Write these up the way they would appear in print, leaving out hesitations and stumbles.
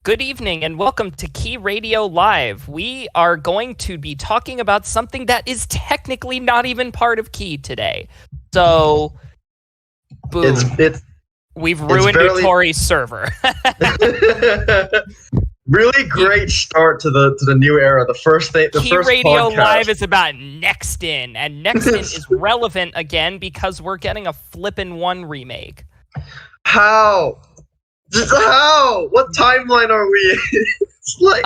Good evening and welcome to Key Radio Live. We are going to be talking about something that is technically not even part of Key today. So, boom. We've ruined Utori's server. Really great start to the new era. The first Key Radio Live is about Nexton, and Nexton is relevant again because we're getting a Flippin' 1 remake. How? How? What timeline are we in? It's like...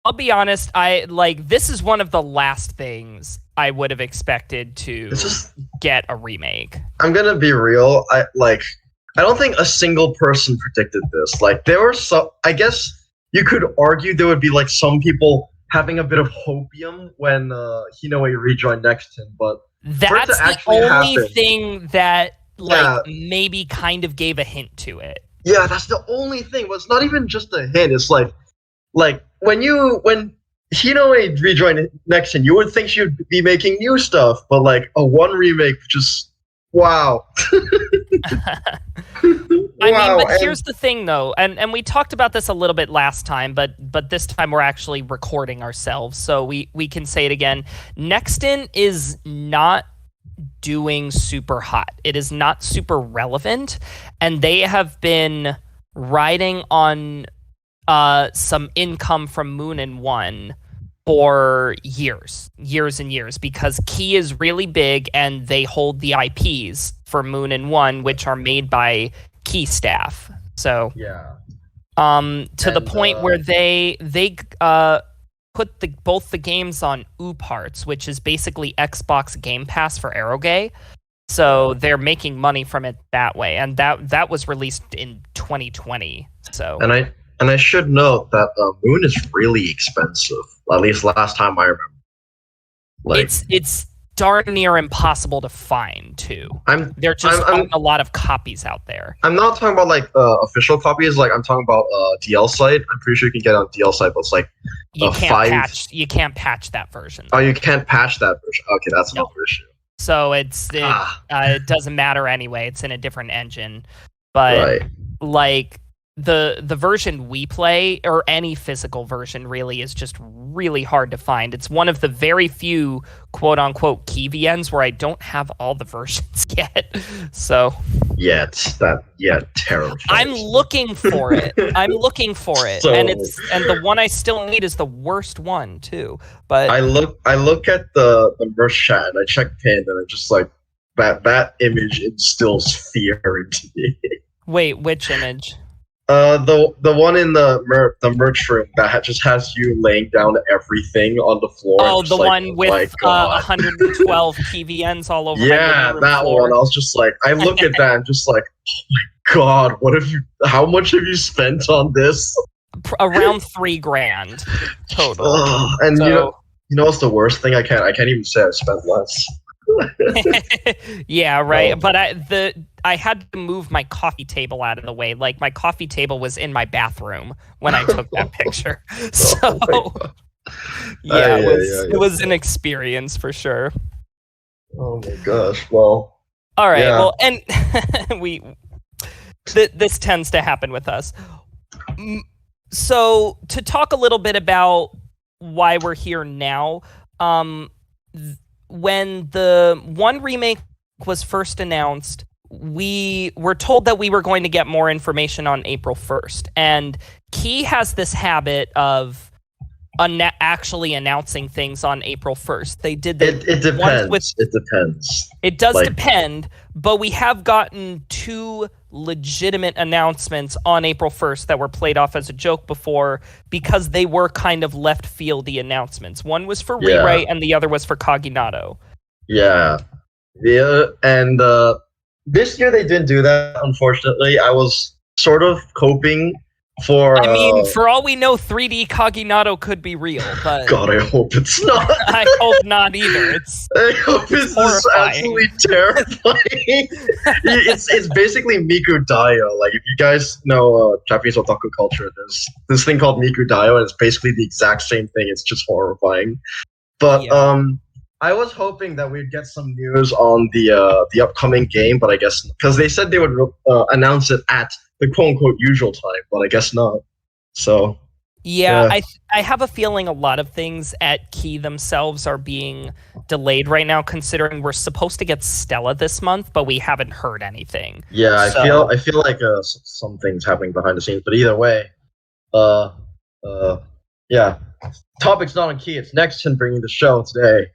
I'll be honest, this is one of the last things I would have expected to get a remake. I'm gonna be real, I don't think a single person predicted this. Like, there were some, I guess you could argue there would be like some people having a bit of hopium when Heroine rejoined Nexton, but that's the only thing that maybe kind of gave a hint to it. Yeah, that's the only thing. But it's not even just a hint. It's like when Heroine rejoined Nexton, you would think she would be making new stuff, but like a one remake, just wow. But here's the thing, though, and we talked about this a little bit last time, but this time we're actually recording ourselves, so we can say it again. Nexton is not doing super hot. It is not super relevant, and they have been riding on some income from Moon and One for years and years, because Key is really big and they hold the IPs for Moon and One, which are made by Key staff. So to the point where they put both the games on parts, which is basically Xbox Game Pass for Eroge. So they're making money from it that way, and that was released in 2020. So and I should note that Moon is really expensive. At least last time I remember. Like, it's darn near impossible to find too. There just aren't a lot of copies out there. I'm not talking about like official copies. Like, I'm talking about DL site. I'm pretty sure you can get it on DL site, but it's like you can't patch that version. Oh, you can't patch that version. Okay, that's another issue. So it doesn't matter anyway. It's in a different engine, but like the version we play, or any physical version really, is just really hard to find. It's one of the very few quote-unquote key VNs where I don't have all the versions yet. So terrible. I'm looking for it. So, and the one I still need is the worst one too. But I look at the merch chat and I check pinned, and I'm just like, that image instills fear into me. Wait, which image? The one in the merch room that just has you laying down everything on the floor. Oh, the one with 112 PVNs all over. Yeah, that floor. One. I was just like, I look at that and just like, oh my god, how much have you spent on this? Around $3,000 total. And so, you know what's the worst thing? I can't even say I spent less. Yeah, right. But I had to move my coffee table out of the way. Like, my coffee table was in my bathroom when I took that picture. So it was an experience for sure. Oh my gosh. Well, all right. Well, and this tends to happen with us. So to talk a little bit about why we're here now, when the one remake was first announced, we were told that we were going to get more information on April 1st. And Key has this habit of actually announcing things on April 1st. They did that. It depends. It depends. It does depend, but we have gotten two legitimate announcements on April 1st that were played off as a joke before, because they were kind of left fieldy announcements. One was for Rewrite and the other was for Kaginato. Yeah, and this year they didn't do that, unfortunately. I was sort of hoping for... I mean, for all we know, 3D Kaginato could be real, but... God, I hope it's not. I hope not either. I hope it's absolutely terrifying. It's basically Miku Daio. Like, if you guys know Japanese otaku culture, there's this thing called Miku Daio, and it's basically the exact same thing. It's just horrifying. But I was hoping that we'd get some news on the upcoming game, but I guess because they said they would announce it at the quote-unquote usual time, but I guess not. So yeah. I have a feeling a lot of things at Key themselves are being delayed right now, considering we're supposed to get Stella this month, but we haven't heard anything. Yeah, so, I feel like some things happening behind the scenes, but either way, uh, yeah. Topic's not on Key. It's Nexton bringing the show today.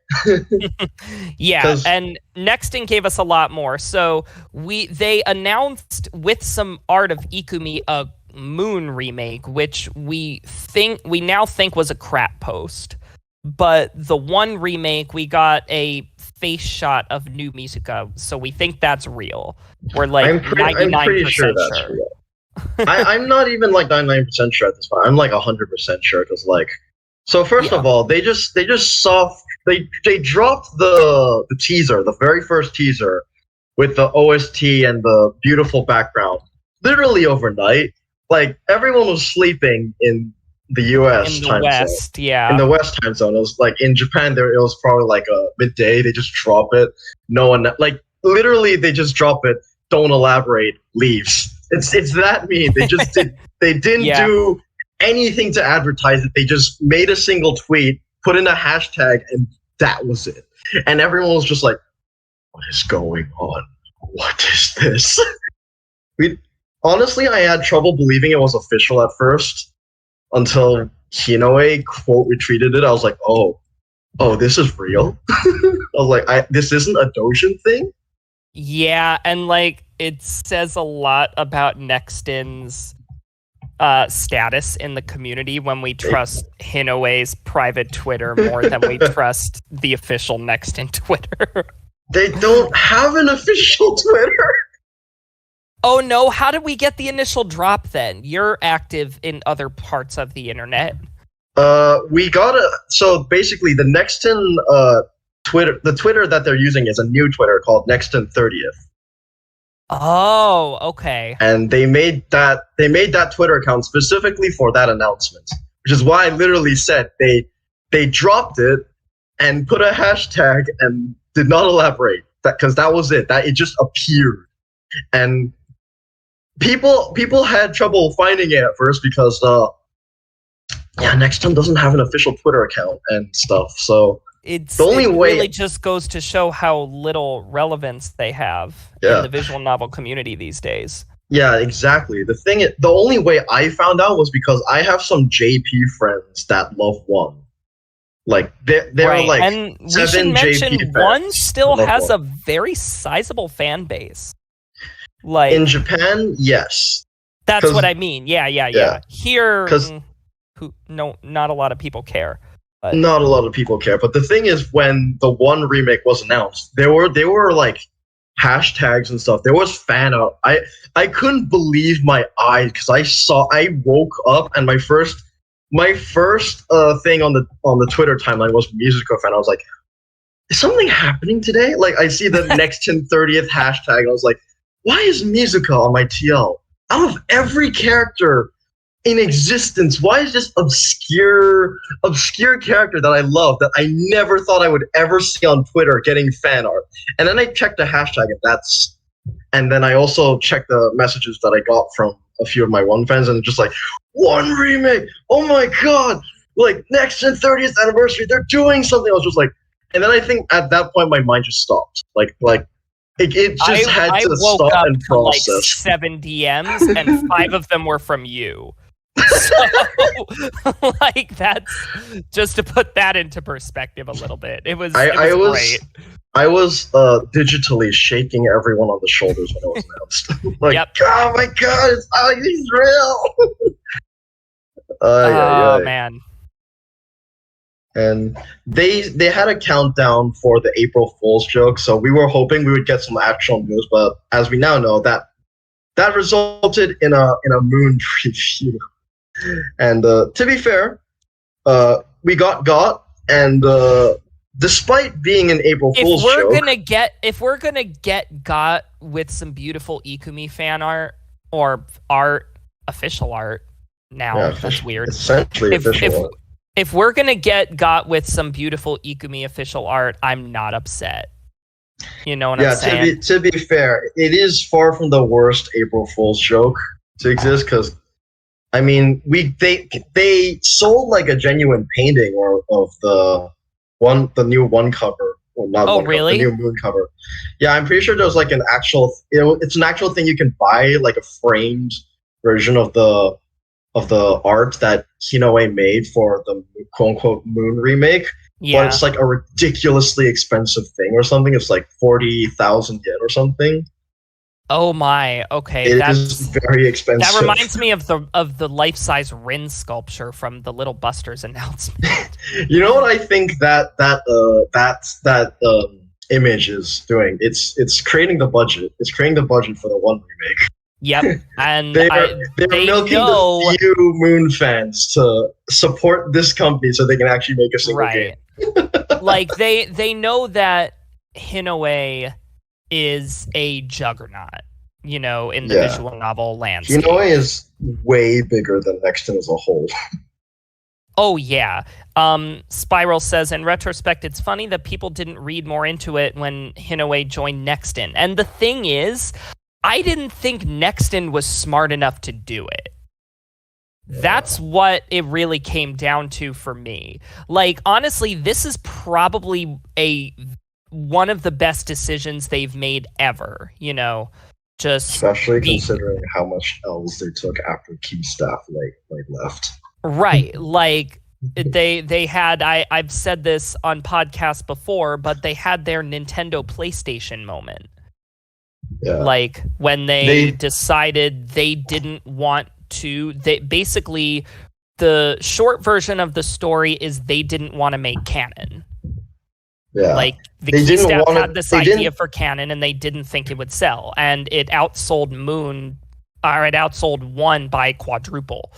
Yeah, and Nexton gave us a lot more. So they announced with some art of Ikumi a Moon remake, which we now think was a crap post. But the one remake, we got a face shot of new Mizuka, so we think that's real. We're like 99% I'm pretty sure that's real. I'm not even like 99% sure at this point. I'm like 100% sure because like. So first of all, they dropped the teaser, the very first teaser, with the OST and the beautiful background, literally overnight. Like everyone was sleeping in the U.S. time West, zone. Yeah. In the West time zone, it was like in Japan. It was probably like a midday. They just drop it. No one like literally they just drop it. Don't elaborate. Leaves. It's that mean. They just didn't do anything to advertise it. They just made a single tweet, put in a hashtag, and that was it. And everyone was just like, what is going on? What is this? Honestly, I had trouble believing it was official at first until Hinoe quote retweeted it. I was like, oh, this is real? I was like, this isn't a Dojin thing? Yeah, and like it says a lot about Nexton's status in the community when we trust Hinoe's private Twitter more than we trust the official Nexton Twitter. They don't have an official Twitter. Oh no, how did we get the initial drop then? You're active in other parts of the internet. So basically the Nexton Twitter, the Twitter that they're using is a new Twitter called Nexton 30th. Oh, okay. And they made that Twitter account specifically for that announcement, which is why I literally said they dropped it and put a hashtag and did not elaborate because that was it. That it just appeared, and people had trouble finding it at first because Nexton doesn't have an official Twitter account and stuff. So it really just goes to show how little relevance they have in the visual novel community these days. Yeah, exactly. The only way I found out was because I have some JP friends that love One. Like they're like, and we should mention One still has a very sizable fan base. Like in Japan, yes. That's what I mean. Yeah. Here, not a lot of people care. But. Not a lot of people care, but the thing is, when the One remake was announced, there were like hashtags and stuff. There was fan art. I couldn't believe my eyes because I woke up and my first thing on the Twitter timeline was Musical fan. I was like, is something happening today? Like I see the Nexton 30th hashtag. And I was like, why is Musical on my TL? Out of every character in existence, why is this obscure character that I love that I never thought I would ever see on Twitter getting fan art? And then I checked the hashtag and then I also checked the messages that I got from a few of my One fans and just like, One remake, oh my god, like Nexton 30th anniversary, they're doing something. I was just like, and then I think at that point my mind just stopped. Like it just had to stop and process. Like 7 DMs and 5 of them were from you. So, like that's just to put that into perspective a little bit. It was great. I was digitally shaking everyone on the shoulders when it was announced. Like, oh my god, he's real. Man. And they had a countdown for the April Fool's joke, so we were hoping we would get some actual news, but as we now know, that resulted in a Moon preview. And to be fair, we got and despite being an April Fool's joke, if we're gonna get got with some beautiful Ikumi fan art or official art now, that's weird. Essentially official art. If we're gonna get got with some beautiful Ikumi official art, I'm not upset. You know what I'm saying? Yeah, to be fair, it is far from the worst April Fool's joke to exist because I mean, they sold like a genuine painting of the new one cover. Well, not Oh, one really? cover, the new moon cover. Yeah, I'm pretty sure there's like an actual. It's an actual thing you can buy, like a framed version of the art that Hinoe made for the quote unquote moon remake. Yeah. But it's like a ridiculously expensive thing or something. It's like 40,000 yen or something. Oh my, okay, It is very expensive. That reminds me of the life-size Rin sculpture from the Little Busters announcement. You know what I think that image is doing? It's creating the budget. It's creating the budget for the one remake. Yep, and they're milking the few Moon fans to support this company so they can actually make a single game. Like they know that Hinoe is a juggernaut, in the visual novel landscape. Hinoe is way bigger than Nexton as a whole. Oh, yeah. Spiral says, in retrospect, it's funny that people didn't read more into it when Hinoe joined Nexton. And the thing is, I didn't think Nexton was smart enough to do it. That's what it really came down to for me. Like, honestly, this is probably one of the best decisions they've made ever, just especially considering how much else they took after key staff like left. Right. Like they had I've said this on podcasts before, but they had their Nintendo PlayStation moment. Yeah. Like when they decided they didn't want to, basically the short version of the story is they didn't want to make canon. Yeah. Like the key staff had this idea for canon and they didn't think it would sell, and it outsold it outsold 1 by quadruple.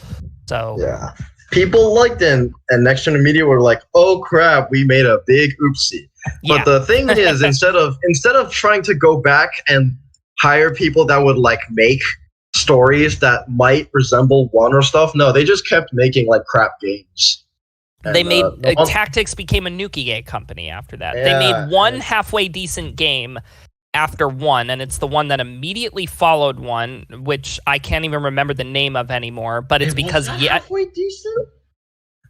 So yeah, people liked it, and Nexton Media were like, "Oh crap, we made a big oopsie." Yeah. But the thing is, instead of trying to go back and hire people that would like make stories that might resemble 1 or stuff, no, they just kept making like crap games. They made Tactics became a Nuki company after that. They made one halfway decent game after 1, and it's the one that immediately followed 1, which I can't even remember the name of anymore. But it's because halfway decent.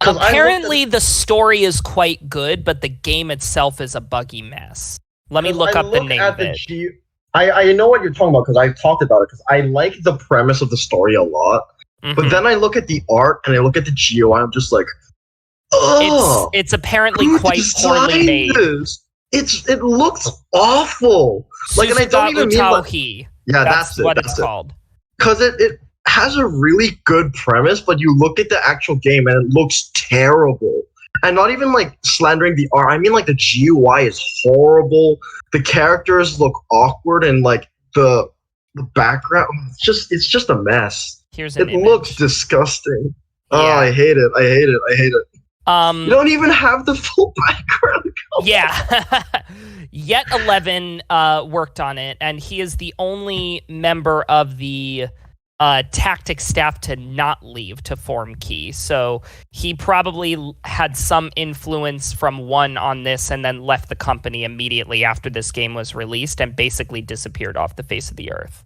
Apparently, the story is quite good, but the game itself is a buggy mess. Let me look up the name of it. I know what you're talking about because I've talked about it because I like the premise of the story a lot. Mm-hmm. But then I look at the art and I look at the GUI, I'm just like, oh, it's apparently quite poorly made. It looks awful. Like, and I don't even mean like, yeah, that's what it's called. Because it has a really good premise, but you look at the actual game and it looks terrible. And not even like slandering the art. I mean, like the GUI is horrible. The characters look awkward, and like the background, it's just a mess. It looks disgusting. Yeah. Oh, I hate it. You don't even have the full background color. Yeah. Yet 11 worked on it, and he is the only member of the Tactics staff to not leave to form Key. So he probably had some influence from 1 on this and then left the company immediately after this game was released and basically disappeared off the face of the earth.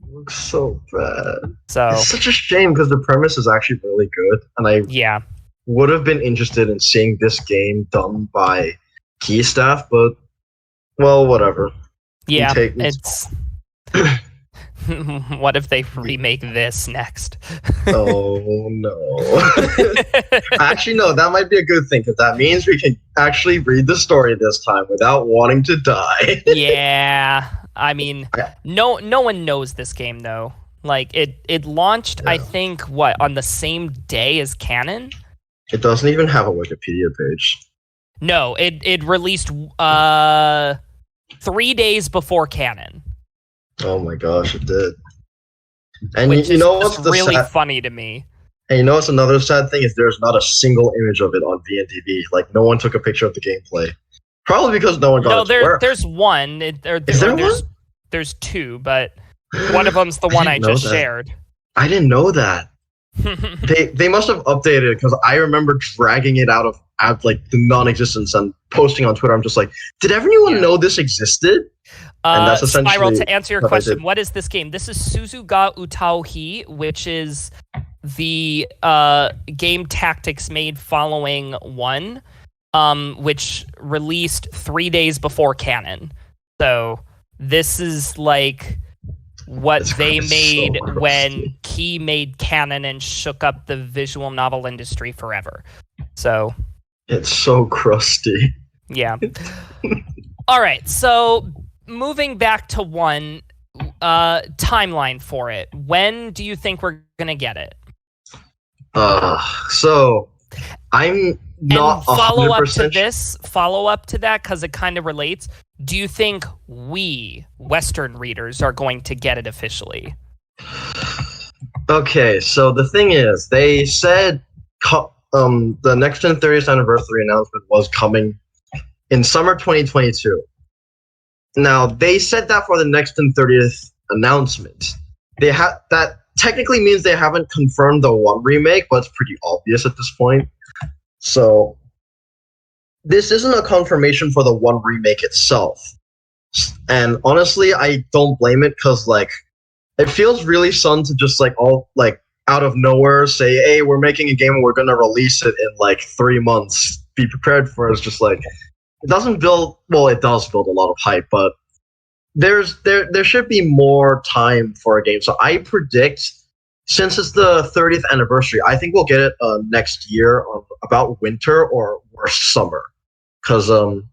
It looks so bad. So it's such a shame because the premise is actually really good, and I would have been interested in seeing this game done by Key staff, but well, whatever. Yeah, it's what if they remake this next? Oh no. Actually, no, that might be a good thing because that means we can actually read the story this time without wanting to die. Yeah. I mean, no one knows this game though. Like it launched, I think, on the same day as canon? It doesn't even have a Wikipedia page. No, it released 3 days before canon. Oh my gosh, it did. And which you know what's really funny to me? And you know what's another sad thing is there's not a single image of it on VNDB. Like no one took a picture of the gameplay. Probably because no one got it. There's one. Is there one? There's 2, but one of them's the one I just shared. I didn't know that. They must have updated it because I remember dragging it out of like the non-existence and posting on Twitter. I'm just like, did everyone know this existed? And that's essentially Spiral, to answer your what I question, did. what is this game? This is Suzuga Utaohi, which is the game tactics made following 1, which released 3 days before canon. So this is like what they made when Key made canon and shook up the visual novel industry forever. So it's so crusty. Yeah. All right, so moving back to 1, timeline for it. When do you think we're gonna get it? So I'm not 100% follow up to that, because it kind of relates. Do you think we Western readers are going to get it officially? Okay, so the thing is, they said the Nexton 30th anniversary announcement was coming in summer 2022. Now, they said that for the Nexton 30th announcement. That technically means they haven't confirmed the 1 remake, but it's pretty obvious at this point. So this isn't a confirmation for the 1 remake itself. And honestly, I don't blame it, because like it feels really fun to just like all like out of nowhere say, hey, we're making a game and we're gonna release it in like 3 months. Be prepared for it. It's just like it doesn't build, well, it does build a lot of hype, but there should be more time for a game. So I predict, since it's the 30th anniversary, I think we'll get it next year, about winter or summer, because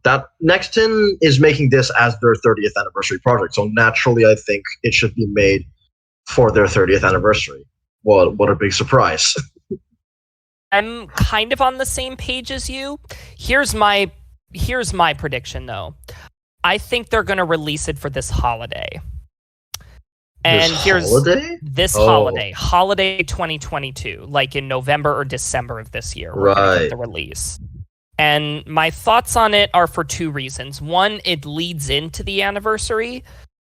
that Nexton is making this as their 30th anniversary project. So naturally, I think it should be made for their 30th anniversary. Well, what a big surprise! I'm kind of on the same page as you. Here's my prediction, though. I think they're going to release it for this holiday. And this holiday 2022, like in November or December of this year. We're going to get the release. And my thoughts on it are for 2 reasons. 1, it leads into the anniversary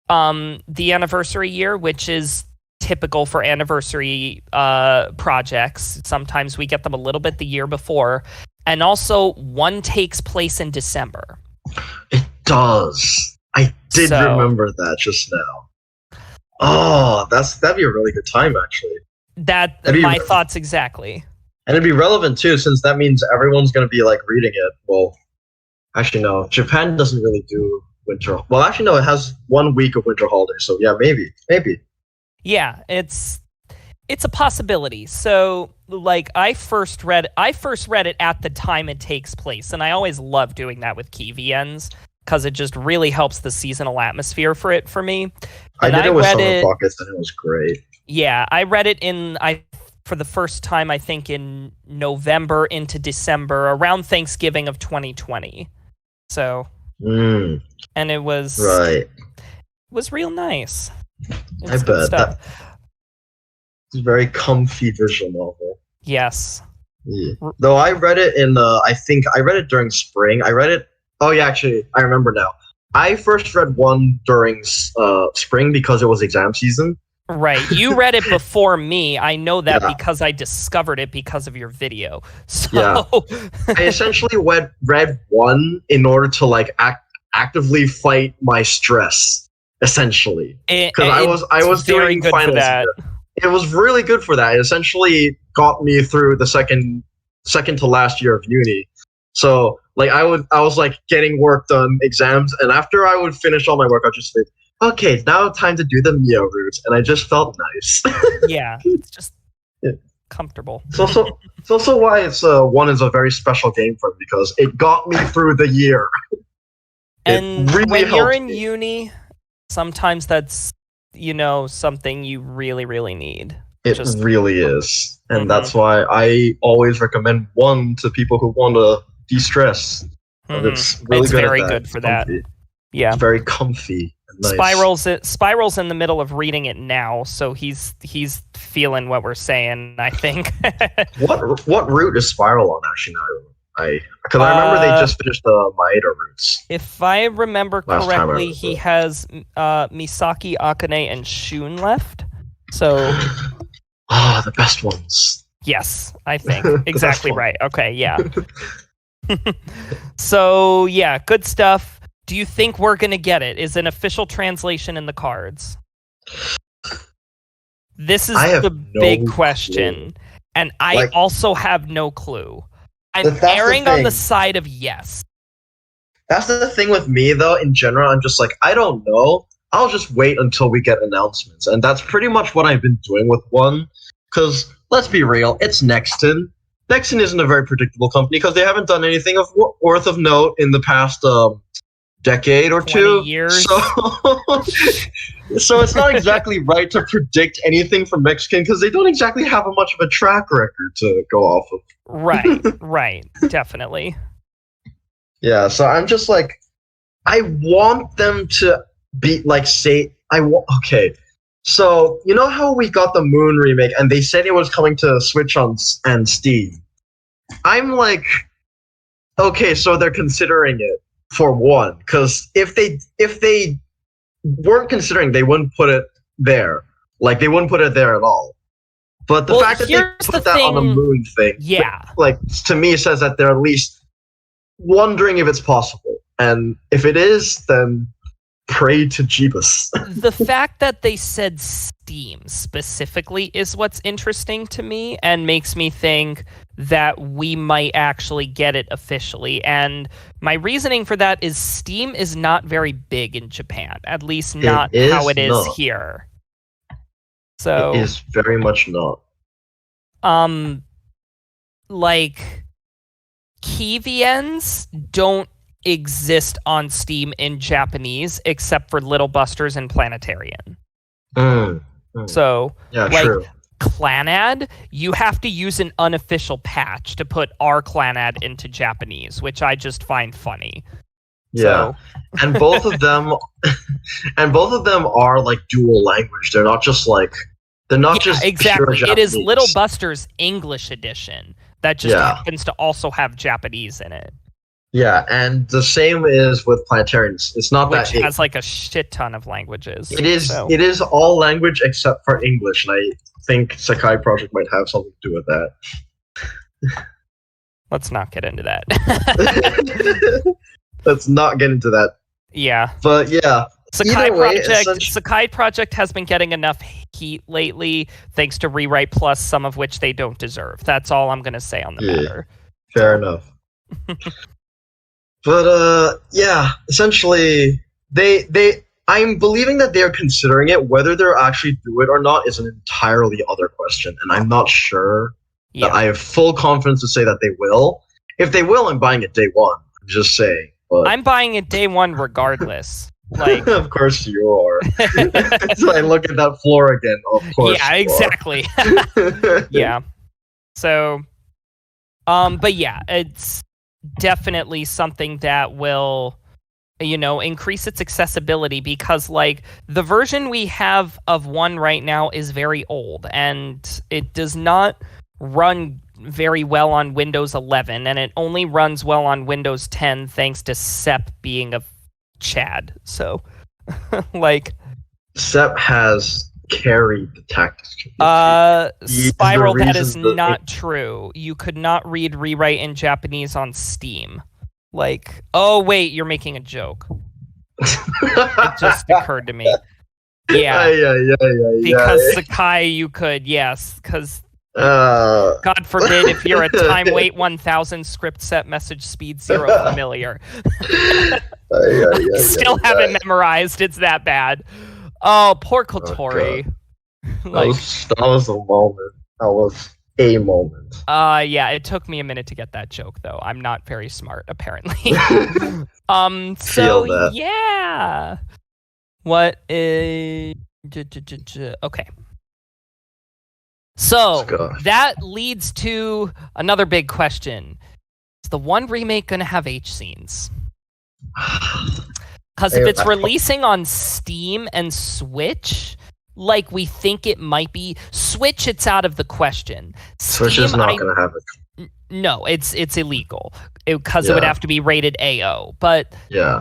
year, which is typical for anniversary projects. Sometimes we get them a little bit the year before. And also, 1 takes place in December. It does. I did remember that just now. Oh, that'd be a really good time, actually. That'd my thoughts exactly. And it'd be relevant too, since that means everyone's going to be like reading it. Well, actually, no. Japan doesn't really do winter. Well, actually, no. It has 1 week of winter holiday. So yeah, maybe. Yeah, it's a possibility. So, like, I first read it at the time it takes place, and I always love doing that with key VNs, because it just really helps the seasonal atmosphere for me. And I did it with Summer Pockets, and it was great. Yeah, I read it for the first time, I think, in November into December, around Thanksgiving of 2020. So, and it was real nice. I bet. It's a very comfy visual novel. Yes. Yeah. Though I read it I think I read it during spring. Oh yeah, actually, I remember now. I first read 1 during spring because it was exam season. Right. You read it before me. I know that because I discovered it because of your video. So I essentially read 1 in order to like actively fight my stress, essentially. Because I was doing good finals. For that. It was really good for that. It essentially got me through the second to last year of uni. So like I was like getting work done, exams, and after I would finish all my work, I'd just say, okay, it's now time to do the Mio route, and I just felt nice. Yeah, it's just comfortable. It's also why it's 1 is a very special game for me, because it got me through the year. And really when you're in uni, sometimes that's something you really, really need. It really is, and that's why I always recommend 1 to people who want to de-stress. It's really very good for that. Yeah, it's very comfy. Nice. Spiral's in the middle of reading it now, so he's feeling what we're saying, I think. What route is Spiral on, actually? Because I remember they just finished the Maeda routes. If I remember correctly, he has Misaki, Akane, and Shun left. So, the best ones. Yes, I think exactly right. Okay, yeah. So yeah, good stuff. Do you think we're going to get it? Is an official translation in the cards? This is the big question. And I also have no clue. I'm erring on the side of yes. That's the thing with me, though. In general, I'm just like, I don't know. I'll just wait until we get announcements. And that's pretty much what I've been doing with one. Because, let's be real, it's Nexton. Nexton isn't a very predictable company because they haven't done anything worth of note in the past decade or 2 years. So it's not exactly right to predict anything from Mexican because they don't exactly have much of a track record to go off of. Right, definitely. Yeah, so I'm just like, I want them to be like, okay. So you know how we got the Moon remake and they said it was coming to Switch and Steam. I'm like, okay, so they're considering it. For one, because if they weren't considering, they wouldn't put it there. Like, they wouldn't put it there at all. But the fact that they put that on the Moon thing, like, to me says that they're at least wondering if it's possible. And if it is, then pray to Jeebus. The fact that they said Steam specifically is what's interesting to me and makes me think that we might actually get it officially. And my reasoning for that is Steam is not very big in Japan, at least not how it is here. So it is very much not. Like, key VNs don't exist on Steam in Japanese except for Little Busters and Planetarian. So, true. Clanad, you have to use an unofficial patch to put our Clanad into Japanese, which I just find funny. Yeah, and both of them, are like dual language. They're not just exactly. Pure it is Little Busters English edition that just happens to also have Japanese in it. Yeah, and the same is with Planetarian. It's not which has like a shit ton of languages. It is. So. It is all language except for English, and I think Sakai Project might have something to do with that. Let's not get into that. Let's not get into that. Yeah. But yeah. Sakai Project has been getting enough heat lately, thanks to Rewrite Plus, some of which they don't deserve. That's all I'm going to say on the matter. Fair enough. But essentially, I'm believing that they're considering it. Whether they're actually do it or not is an entirely other question, and I'm not sure that I have full confidence to say that they will. If they will, I'm buying it day one. I'm just saying. But I'm buying it day one regardless. Like, of course you are. So I look at that floor again. Of course. Yeah, exactly. Yeah. So, but yeah, it's definitely something that will, increase its accessibility because, like, the version we have of 1 right now is very old and it does not run very well on Windows 11 and it only runs well on Windows 10 thanks to Sep being a Chad. So, like, Sep has carried the tactics. Spiral, that is not true. You could not read Rewrite in Japanese on Steam. Like, oh wait, you're making a joke. It just occurred to me. Yeah. Because Sakai, you could, yes, because God forbid if you're a time wait 1000 script set message speed 0 familiar. Still haven't memorized. It's that bad. Oh, poor Kotori. Like, that was a moment. That was a moment. Yeah, it took me a minute to get that joke though. I'm not very smart, apparently. So yeah. What is okay. So that leads to another big question. Is the 1 remake gonna have H scenes? Because if it's releasing on Steam and Switch, like we think it might be, Switch, it's out of the question. Switch is not going to have it. No, it's illegal because it would have to be rated AO. But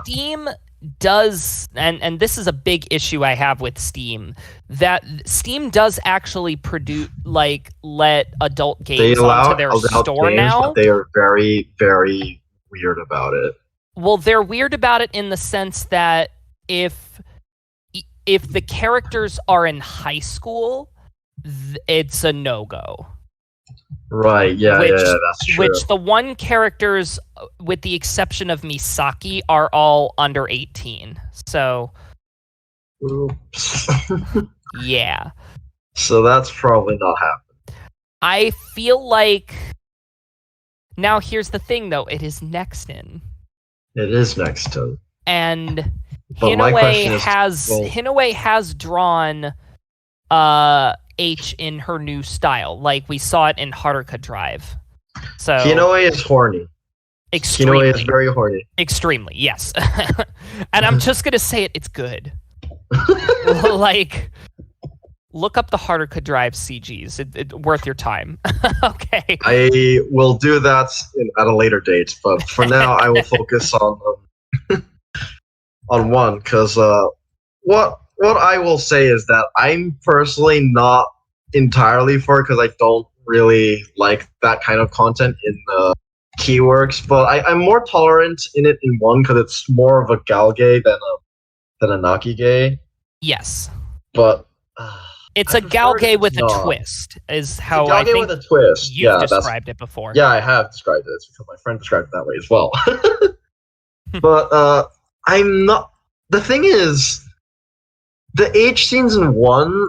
Steam does, and this is a big issue I have with Steam, that Steam does actually produce, like, let adult games onto their store games, now. But they are very, very weird about it. Well, they're weird about it in the sense that if the characters are in high school, it's a no-go. Right, yeah, that's true. Which the one characters, with the exception of Misaki, are all under 18. So, oops. Yeah. So that's probably not happening. I feel like... Now, here's the thing, though. It is Nexton. It is Nexton. And Hinoue has drawn H in her new style. Like, we saw it in Haruka Drive. So Hinoue is horny. Extremely. Hinoue is very horny. Extremely, yes. And I'm just going to say it, it's good. Like, look up the Haruka Drive CGs. It's worth your time. Okay. I will do that at a later date, but for now I will focus on on one, because what I will say is that I'm personally not entirely for it, because I don't really like that kind of content in Keyworks, but I'm more tolerant in it in one, because it's more of a Galgay than a Naki-gay. Yes. But it's a Galgay with a twist, is how I think with a twist. You've described it before. Yeah, I have described it. It's because my friend described it that way as well. But I'm not... The thing is, the H scenes in 1,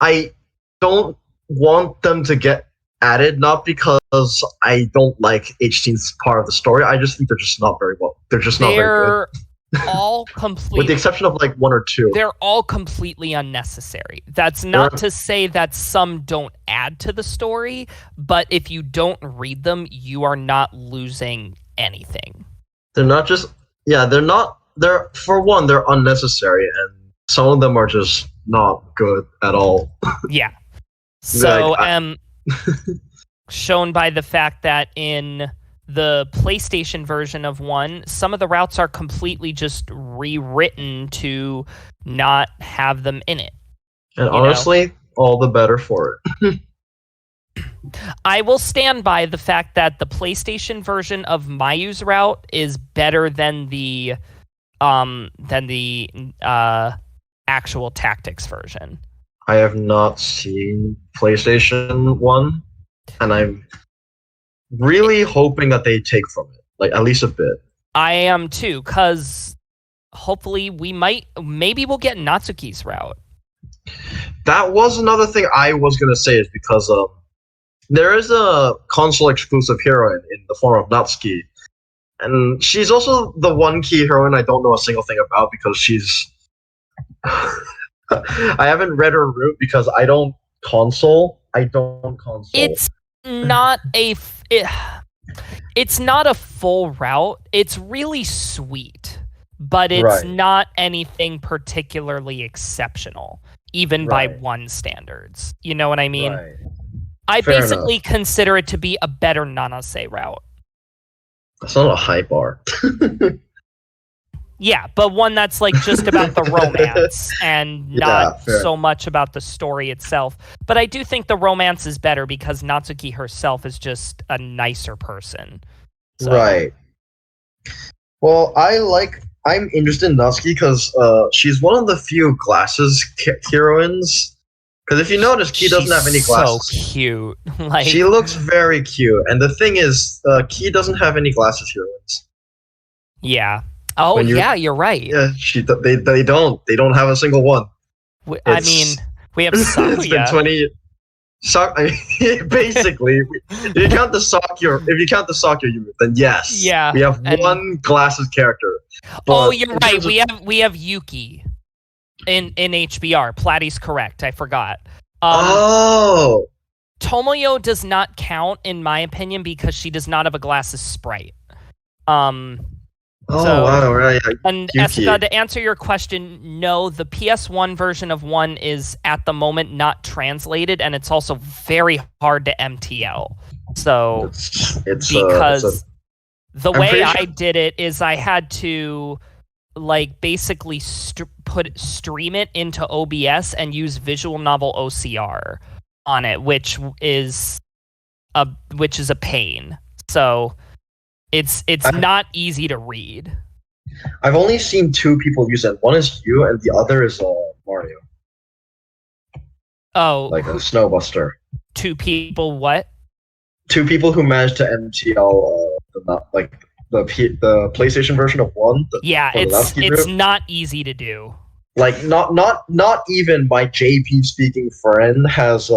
I don't want them to get added, not because I don't like H scenes part of the story. I just think they're just not very well. They're just not very good. All completely, with the exception of like 1 or 2. They're all completely unnecessary. That's not to say that some don't add to the story, but if you don't read them, you are not losing anything. They're not just... Yeah, they're not... They're, for one, they're unnecessary, and some of them are just not good at all. Yeah. So, shown by the fact that in the PlayStation version of 1, some of the routes are completely just rewritten to not have them in it. And honestly, all the better for it. I will stand by the fact that the PlayStation version of Mayu's route is better than the actual Tactics version. I have not seen PlayStation 1, and I'm really hoping that they take from it, like at least a bit. I am too, because hopefully maybe we'll get Natsuki's route. That was another thing I was gonna say, is because there is a console exclusive heroine in the form of Natsuki, and she's also the one key heroine I don't know a single thing about, because she's I haven't read her route because I don't console. It's not it's not a full route. It's really sweet, but it's not anything particularly exceptional, even by 1 standards. You know what I mean? Right. I basically consider it to be a better Nanase route. That's not a high bar. Yeah, but one that's like just about the romance and not so much about the story itself. But I do think the romance is better because Natsuki herself is just a nicer person. So. Right. Well, I'm interested in Natsuki because she's one of the few glasses heroines. Because if you notice, Ki doesn't have any glasses. So cute. She looks very cute. And the thing is, Ki doesn't have any glasses heroines. Yeah. Oh, yeah, you're right. Yeah, they don't. They don't have a single one. I mean, we have Sakuya. It's been 20 years. Basically, if you count the Sakuya unit, then yes. Yeah. We have one glasses character. Oh, you're right. We have Yuki in HBR. Platty's correct. I forgot. Tomoyo does not count, in my opinion, because she does not have a glasses sprite. Wow, right. And Asuka, to answer your question, no, the PS1 version of 1 is at the moment not translated, and it's also very hard to MTL. So, because the way I did it is I had to basically stream it into OBS and use Visual Novel OCR on it, which is a pain. So. It's not easy to read. I've only seen two people use it. One is you, and the other is Mario. Oh, like a snowbuster. Two people what? Two people who managed to MTL the PlayStation version of 1. Yeah, it's not easy to do. Like not even my JP speaking friend has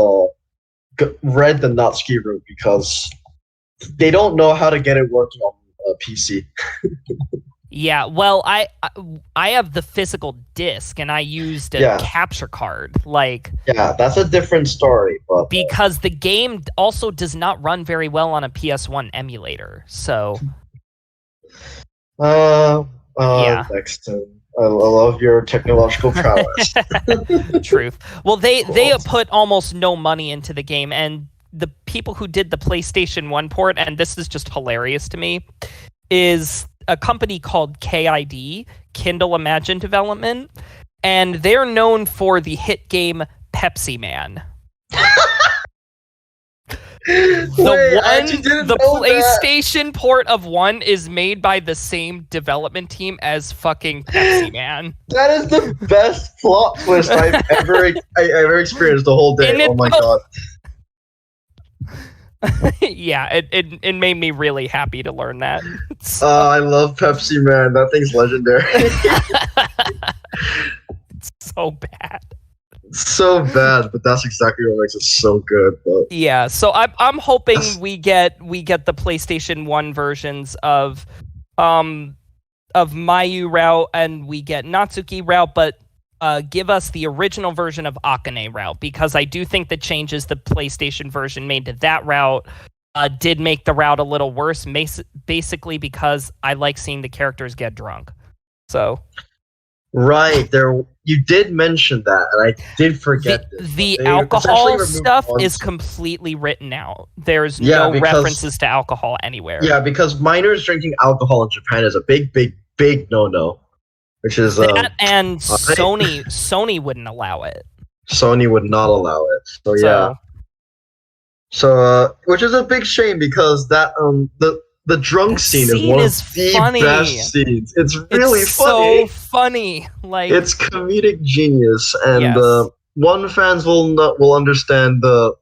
read the Natsuki route because they don't know how to get it working on a PC. Yeah, well, I have the physical disc and I used a capture card. Yeah, that's a different story, but because the game also does not run very well on a PS1 emulator. So yeah. Nexton. I love your technological prowess. Truth. Well, they put almost no money into the game, and the people who did the PlayStation 1 port, and this is just hilarious to me, is a company called KID, Kindle Imagine Development, and they're known for the hit game Pepsi Man. The PlayStation port of 1 is made by the same development team as fucking Pepsi Man. That is the best plot twist I've ever experienced the whole day. Oh my god. Yeah, it made me really happy to learn that. So. I love Pepsi Man. That thing's legendary. It's so bad. So bad, but that's exactly what makes it so good. But. Yeah, so I'm hoping we get the PlayStation 1 versions of Mayu Route and we get Natsuki Route, but give us the original version of Akane Route, because I do think the changes the PlayStation version made to that route did make the route a little worse, basically because I like seeing the characters get drunk. So. Right, you did mention that, and I did forget this. The alcohol stuff is completely written out. There's no references to alcohol anywhere. Yeah, because minors drinking alcohol in Japan is a big, big, big no-no. Which is that, and Sony wouldn't allow it. Sony would not allow it. So yeah. So which is a big shame because that the drunk scene is one of the best scenes. It's really funny. So funny. Like, it's comedic genius, and one fans will understand the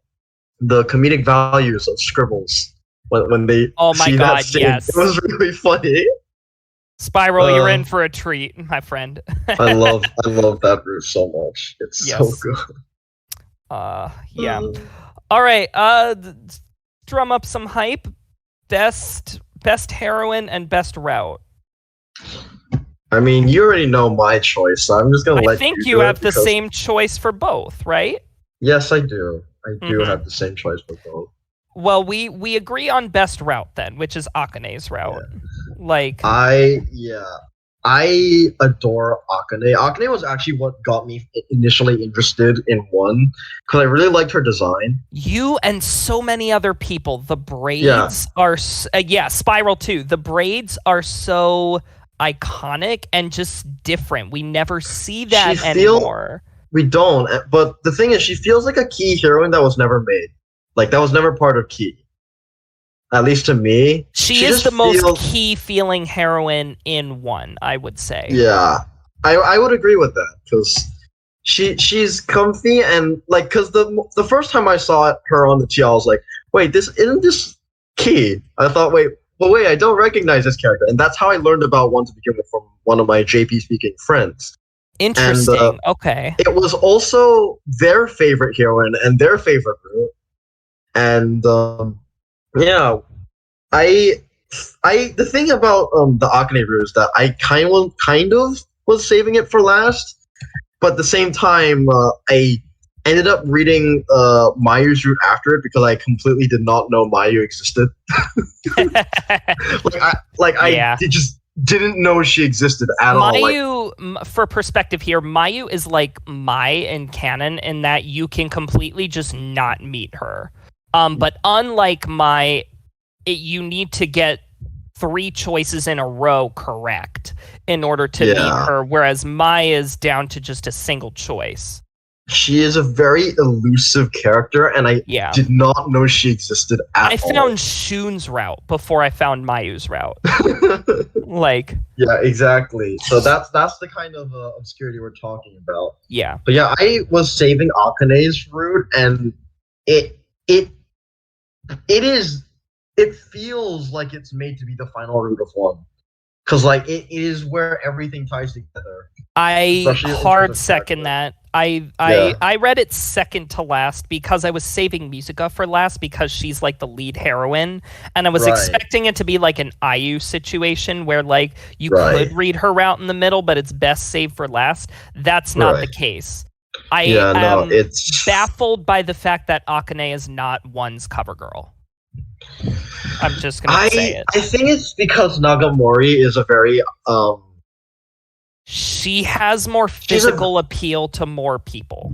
comedic values of scribbles when they see that scene. Yes. It was really funny. Spiral, you're in for a treat, my friend. I love that route so much. It's so good. Yeah. All right. Drum up some hype. Best heroine and best route. I mean, you already know my choice, so I'm just gonna let you. I think you have the same choice for both, right? Yes, I do. I do have the same choice for both. Well, we agree on best route then, which is Akane's route. Yeah. I adore Akane. Akane was actually what got me initially interested in 1, because I really liked her design. You and so many other people, the braids are... Spiral too. The braids are so iconic and just different. We never see that anymore. We don't, but the thing is, she feels like a key heroine that was never made. Like, that was never part of Key. At least to me. She is the most key-feeling heroine in 1, I would say. Yeah. I would agree with that, because she's comfy, and, like, because the first time I saw her on the TL, I was like, wait, isn't this Key? I thought, wait, I don't recognize this character. And that's how I learned about 1 to begin with, from one of my JP-speaking friends. Interesting, and, okay. It was also their favorite heroine and their favorite route. And, yeah, the thing about the Akane route is that I kind of was saving it for last, but at the same time, I ended up reading Mayu's route after it because I completely did not know Mayu existed. I just didn't know she existed at all. Mayu, for perspective here, Mayu is like Mai in canon in that you can completely just not meet her. But unlike Mai, you need to get 3 choices in a row correct in order to meet her, whereas Mai is down to just a single choice. She is a very elusive character, and I did not know she existed at all. I found Shun's route before I found Mayu's route. Like, yeah, exactly. So that's the kind of obscurity we're talking about. Yeah. But yeah, I was saving Akane's route, and it feels like it's made to be the final route of one, because like it is where everything ties together. I hard second that. I read it second to last because I was saving Musica for last because she's like the lead heroine, and I was expecting it to be like an IU situation where like you could read her route in the middle, but it's best saved for last. That's not the case. I am baffled by the fact that Akane is not one's cover girl. I'm just gonna say it. I think it's because Nagamori is a very she has more physical appeal to more people.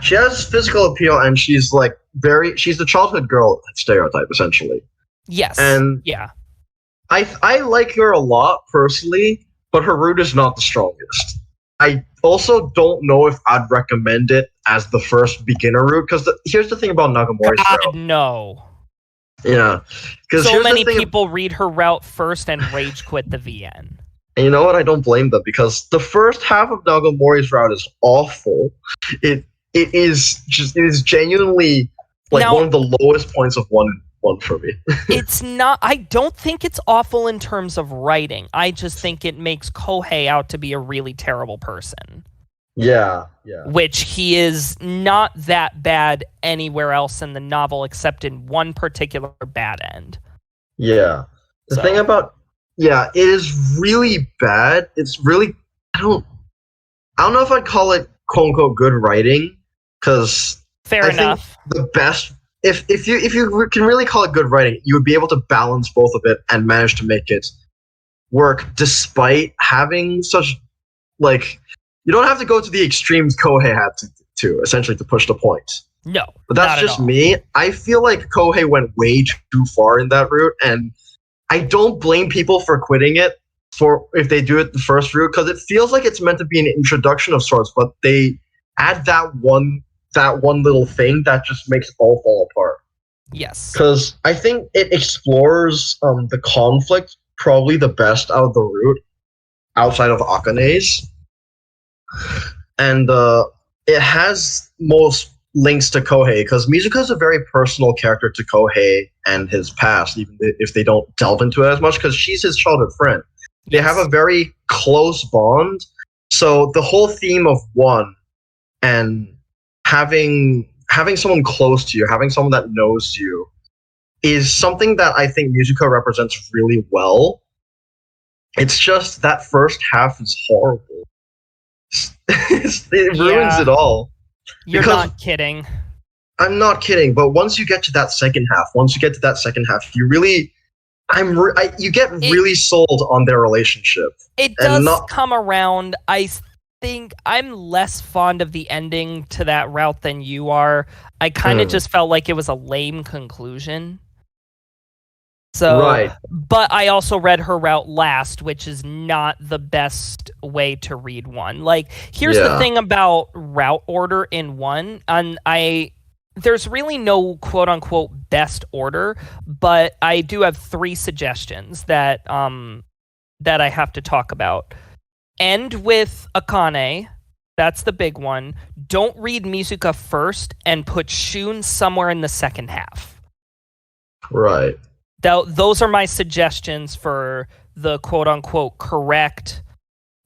She has physical appeal, and she's like she's the childhood girl stereotype, essentially. Yes. And yeah. I like her a lot personally, but her route is not the strongest. I also don't know if I'd recommend it as the first beginner route, because here's the thing about Nagamori's route. No. Yeah. Because so many people read her route first and rage quit the VN. And you know what? I don't blame them, because the first half of Nagamori's route is awful. It is genuinely like one of the lowest points of one for me. It's not. I don't think it's awful in terms of writing. I just think it makes Kohei out to be a really terrible person. Yeah. Which he is not that bad anywhere else in the novel except in one particular bad end. Yeah. The thing about it is really bad. It's really I don't know if I'd call it quote unquote good writing, because fair enough. The best if you can really call it good writing, you would be able to balance both of it and manage to make it work despite having such like you don't have to go to the extremes Kohei had to essentially to push the point. No. But that's just me. I feel like Kohei went way too far in that route, and I don't blame people for quitting it if they do it the first route, because it feels like it's meant to be an introduction of sorts, but they add that one little thing that just makes it all fall apart. Yes. Because I think it explores the conflict probably the best out of the route, outside of Akane's. And it has most links to Kohei, because Mizuka is a very personal character to Kohei and his past, even if they don't delve into it as much, because she's his childhood friend. They have a very close bond. So the whole theme of one and having someone close to you, having someone that knows you, is something that I think Mizuka represents really well. It's just that first half is horrible. It ruins it all. You're not kidding. I'm not kidding, but once you get to that second half, you really you get really sold on their relationship. It does come around. I think I'm less fond of the ending to that route than you are. I kind of just felt like it was a lame conclusion. So, but I also read her route last, which is not the best way to read one. Like, here's the thing about route order in one, and there's really no quote-unquote best order, but I do have 3 suggestions that I have to talk about. End with Akane. That's the big one. Don't read Mizuka first, and put Shun somewhere in the second half. Right. Those are my suggestions for the quote-unquote correct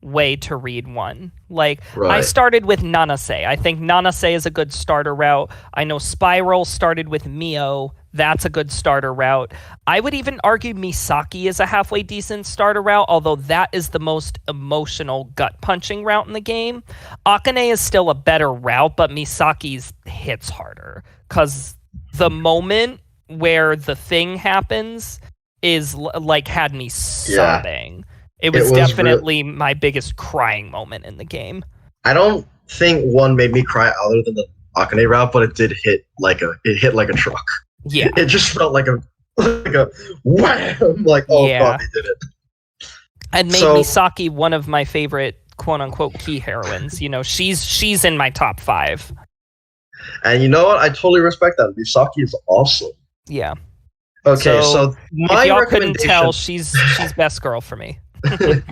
way to read one. Like, I started with Nanase. I think Nanase is a good starter route. I know Spiral started with Mio. That's a good starter route. I would even argue Misaki is a halfway decent starter route, although that is the most emotional gut-punching route in the game. Akane is still a better route, but Misaki's hits harder, because the moment where the thing happens is like had me sobbing. It was definitely my biggest crying moment in the game. I don't think one made me cry other than the Akane route, but it did hit like a truck. Yeah. It just felt like a wham! Like, oh god, they did it. And made Misaki one of my favorite quote unquote key heroines. You know, she's in my top 5. And you know what? I totally respect that. Misaki is awesome. Yeah. Okay, so my if y'all recommendation. Couldn't tell, she's best girl for me. And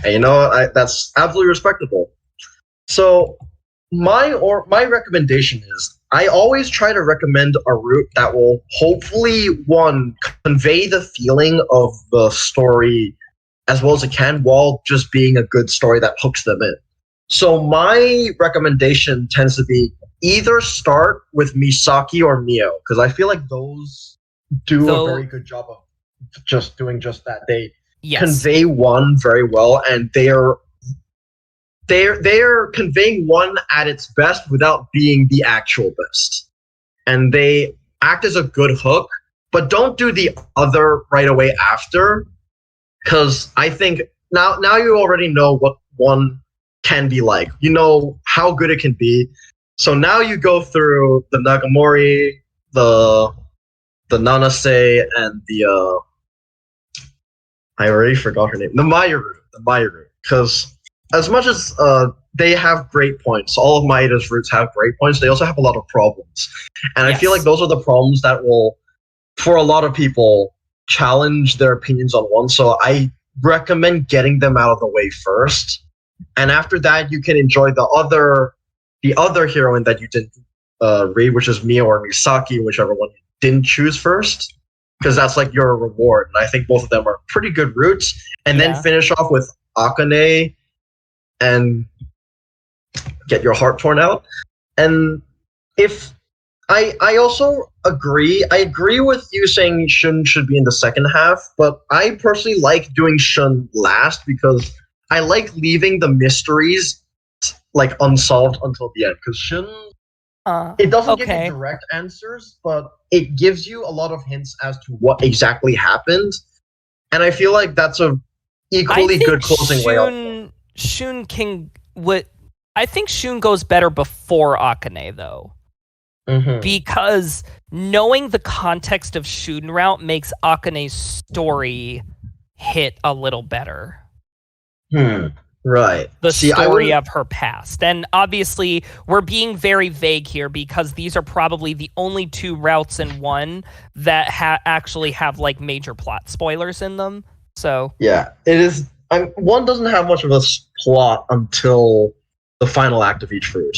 you know what? That's absolutely respectable. So my recommendation is I always try to recommend a route that will hopefully, one, convey the feeling of the story as well as it can, while just being a good story that hooks them in. So my recommendation tends to be either start with Misaki or Mio, because I feel like those do a very good job of just doing just that. They convey one very well, and they're conveying one at its best without being the actual best. And they act as a good hook, but don't do the other right away after, because I think now you already know what one can be like. You know how good it can be. So now you go through the Nagamori, the Nanase, and the I already forgot her name. The Mayaru. Because as much as they have great points, all of Maeda's routes have great points, they also have a lot of problems. And I feel like those are the problems that will, for a lot of people, challenge their opinions on one. So I recommend getting them out of the way first. And after that, you can enjoy the other heroine that you didn't read, which is Mio or Misaki, whichever one you didn't choose first, because that's like your reward. And I think both of them are pretty good routes. And then finish off with Akane and get your heart torn out. And if I also agree with you saying Shun should be in the second half, but I personally like doing Shun last because I like leaving the mysteries like unsolved until the end, because Shun it doesn't give you direct answers, but it gives you a lot of hints as to what exactly happened, and I feel like that's a equally good closing way up. I think Shun goes better before Akane though, because knowing the context of Shun Route makes Akane's story hit a little better. Right. The story of her past. And obviously, we're being very vague here because these are probably the only 2 routes in one that actually have like major plot spoilers in them. So yeah, it is. One doesn't have much of a plot until the final act of each route,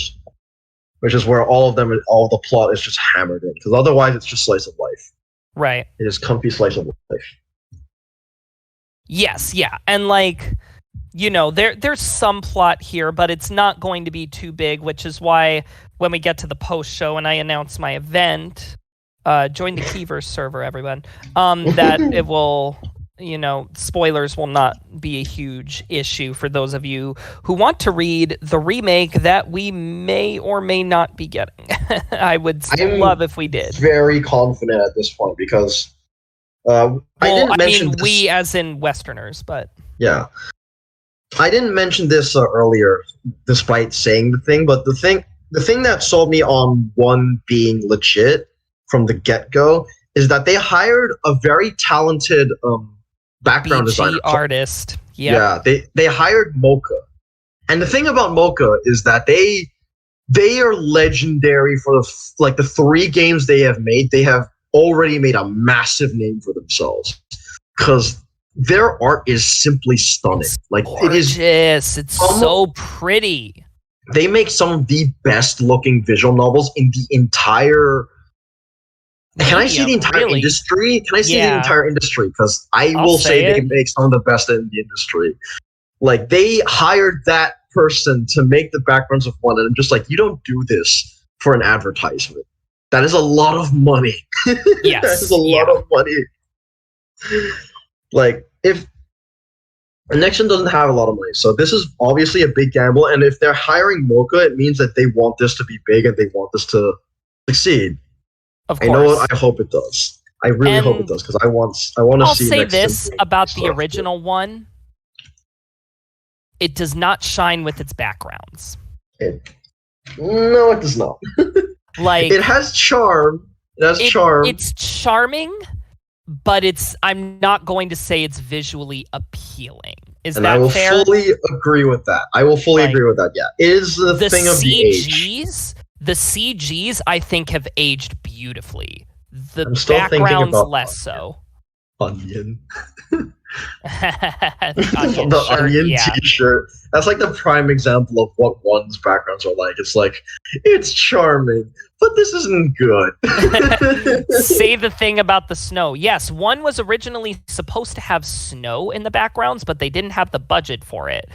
which is where all the plot is just hammered in. Because otherwise, it's just slice of life. Right. It is comfy slice of life. Yes. Yeah. And like, you know, there's some plot here, but it's not going to be too big, which is why when we get to the post-show and I announce my event, join the Keyverse server, everyone, that it will, you know, spoilers will not be a huge issue for those of you who want to read the remake that we may or may not be getting. I would love if we did. Very confident at this point because I mean, we as in Westerners, but... Yeah. I didn't mention this earlier, despite saying the thing, but the thing that sold me on one being legit from the get-go is that they hired a very talented background designer artist. Yeah, they hired Mocha, and the thing about Mocha is that they are legendary for the 3 games they have made. They have already made a massive name for themselves because their art is simply stunning. It's like gorgeous. It is. It's so pretty. They make some of the best looking visual novels in the entire. Can I say the entire industry? Can I say the entire industry? Because I'll will say they make some of the best in the industry. Like they hired that person to make the backgrounds of one, and I'm just like, you don't do this for an advertisement. That is a lot of money. Yes, that is a lot of money. Like, if Nexton doesn't have a lot of money, so this is obviously a big gamble, and if they're hiring Mocha, it means that they want this to be big and they want this to succeed. Of course. I know what I hope it does. I really hope it does, because I want to see I'll say this about the original one. It does not shine with its backgrounds. No, it does not. Like, it has charm. It has charm. It's charming, but I'm not going to say it's visually appealing. Is and that I will fair? fully agree with that. I will fully agree with that. Yeah, it is the thing of the age. The CGs, I think, have aged beautifully. The I'm still backgrounds about less so. Onion. Onion The shirt, onion yeah. t-shirt. That's like the prime example of what one's backgrounds are like. It's like, it's charming, but this isn't good. Say the thing about the snow. Yes, one was originally supposed to have snow in the backgrounds, but they didn't have the budget for it.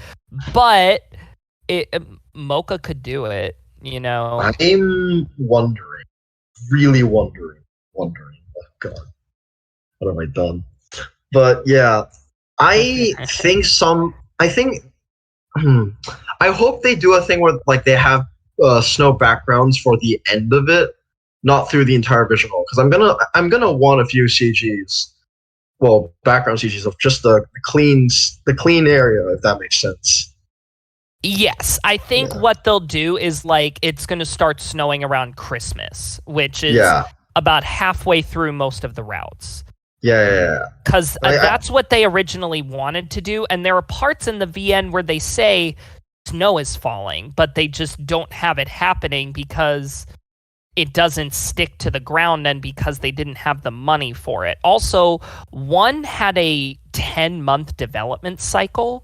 But Mocha could do it, you know. I'm wondering, really wondering. Oh god, what have I done? But yeah, I think I hope they do a thing where like they have snow backgrounds for the end of it, not through the entire visual. Because I'm gonna want a few CGs, well, background CGs of just the clean area, if that makes sense. Yes, I think what they'll do is like it's going to start snowing around Christmas, which is about halfway through most of the routes. Yeah. Because that's what they originally wanted to do, and there are parts in the VN where they say snow is falling, but they just don't have it happening because it doesn't stick to the ground and because they didn't have the money for it. Also, one had a 10-month development cycle.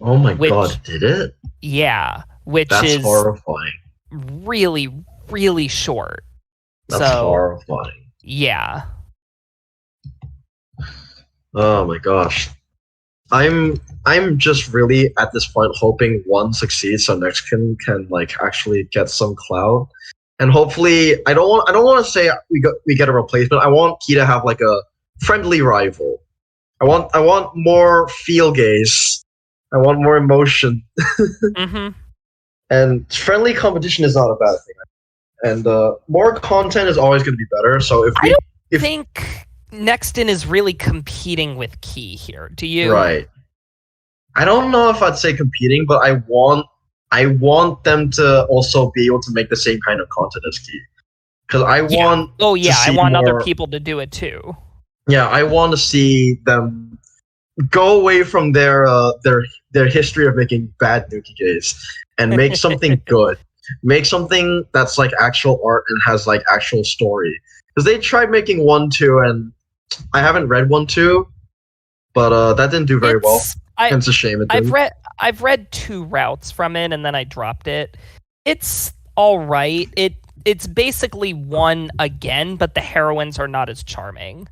Oh my god, did it? Yeah, which That's is horrifying. Really, really short. That's horrifying. Yeah. Oh my gosh. I'm just really at this point hoping one succeeds so Nexton can like actually get some clout. And hopefully I don't want to say we get a replacement. I want Key to have like a friendly rival. I want more feel gaze. I want more emotion. And friendly competition is not a bad thing. And more content is always going to be better. So if I don't think Nexton is really competing with Key here. Do you? Right. I don't know if I'd say competing, but I want them to also be able to make the same kind of content as Key. Because I want I want other people to do it too. Yeah, I want to see them go away from their history of making bad Nuki games and make something good. Make something that's like actual art and has like actual story. Because they tried making 1-2, and I haven't read 1-2, but that didn't do very well. It's a shame. I've read 2 routes from it, and then I dropped it. It's all right. It's basically 1 again, but the heroines are not as charming.